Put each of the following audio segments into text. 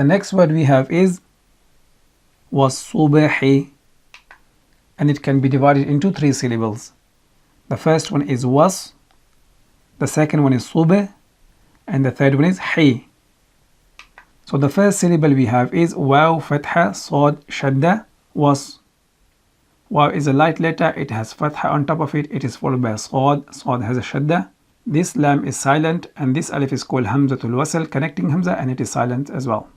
The next word we have is was-subhi, and it can be divided into 3 syllables. The first one is was, the second one is subh, and the third one is hi. So the first syllable we have is waw, fatha, sad, shadda, was. Waw is a light letter, it has fatha on top of it, it is followed by sad, sad has a shadda. This lam is silent, and this alif is called hamzatul wasl, connecting hamza, and it is silent as well.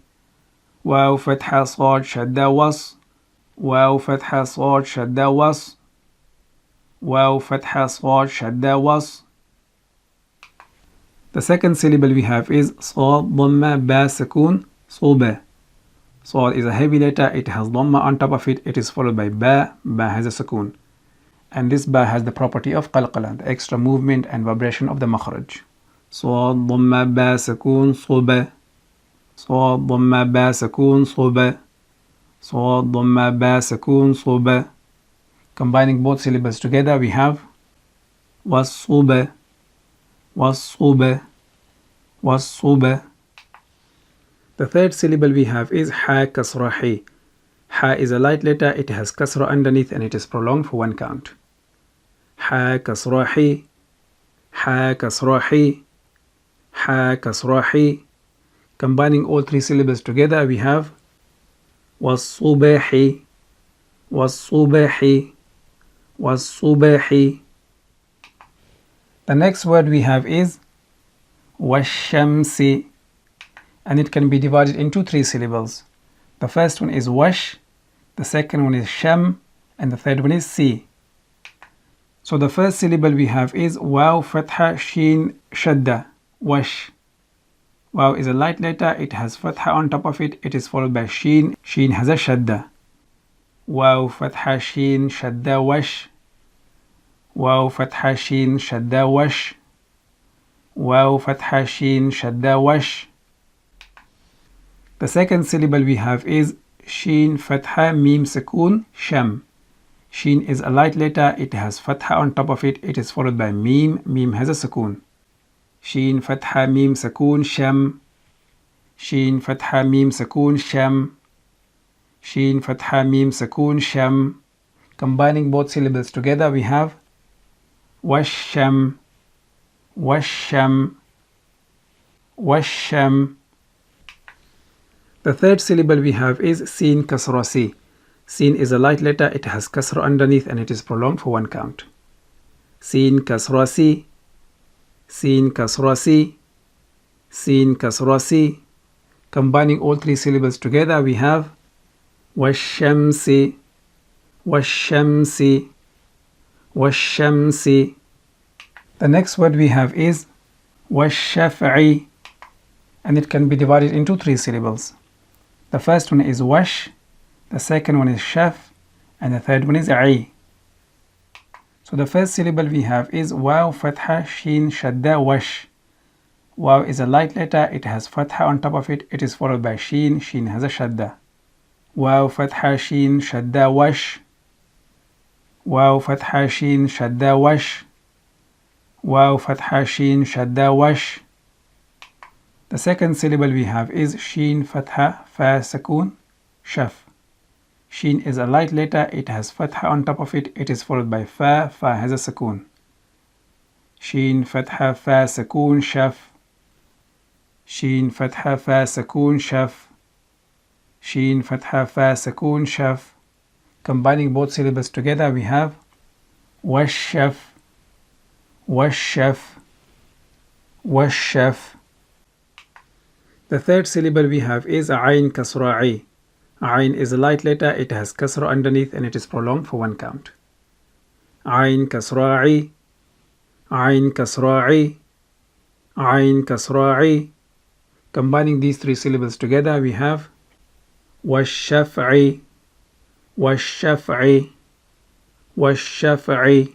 Waw, fatha, sad, shadda, was. Waw, fatha, sad, shadda, was. Waw, fatha, sad, shadda, was. The second syllable we have is sad, dhamma, ba, sukoon, soba. Sad is a heavy letter, it has dhamma on top of it, it is followed by ba, ba has a sukoon. And this ba has the property of qalqala, the extra movement and vibration of the makhraj. Sad, dhamma, ba, sukoon, soba. Sad, dhamma, ba, sukoon, soba. Sad, dhamma, ba, sukoon, soba. Combining both syllables together we have was-suba, was-suba, was-suba. The third syllable we have is ha, kasra, hi. Ha is a light letter, it has kasra underneath, and it is prolonged for 1 count. Ha, kasra, hi. Ha, kasra, hi. Ha, kasra, hi. Combining all 3 syllables together we have was-subahi, was-subahi, was-subahi. The next word we have is wash-shamsi, and it can be divided into 3 syllables. The first one is wash, the second one is sham, and the third one is si. So the first syllable we have is waw, fatha, sheen, shadda, wash. Waw is a light letter, it has fatha on top of it, it is followed by sheen. Sheen has a shadda. Waw, fatha, sheen, shadda, wash. Waw, fatha, sheen, shadda, wash. Waw, fatha, sheen, shadda, wash. The second syllable we have is sheen, fatha, mim, sukoon, sham. Sheen is a light letter, it has fatha on top of it, it is followed by mim. Mim has a sukoon. Sheen, fatha, mim, sukoon, sham. Sheen, fatha, mim, sukoon, sham. Sheen, fatha, mim, sukoon, sham. Combining both syllables together we have wash-sham, wash-sham, wash-sham. The third syllable we have is seen, kasra, si. Seen is a light letter, it has kasra underneath, and it is prolonged for 1 count. Seen, kasra, si. Seen, kasra, si. Seen, kasra, si. Combining all 3 syllables together we have wash-shamsi, wash-shamsi, wash-shamsi. The next word we have is wash-shaf'i, and it can be divided into 3 syllables. The first one is wash, the second one is shaf, and the third one is a'i. So the first syllable we have is waw, fatha, sheen, shadda, wash. Waw is a light letter, it has fatha on top of it, it is followed by sheen. Sheen has a shadda. Waw, fatha, sheen, shadda, wash. Waw, fatha, sheen, shadda, wash. Waw, fatha, sheen, shadda, wash. The second syllable we have is sheen, fatha, fa, sukoon, shaf. Sheen is a light letter, it has fatha on top of it, it is followed by fa. Fa has a sukoon. Sheen, fatha, fa, sukoon, shaf. Sheen, fatha, fa, sukoon, shaf. Sheen, fatha, fa, sukoon, shaf. Combining both syllables together we have wash-shaf, wash-shaf, wash-shaf. The third syllable we have is ayn, kasra'i. Ayn is a light letter, it has kasra underneath, and it is prolonged for 1 count. Ayn, kasra'i, ayn, kasra'i, ayn, kasra'i. Combining these 3 syllables together we have wash-shaf'i, wash-shaf'i, wash-shaf'i.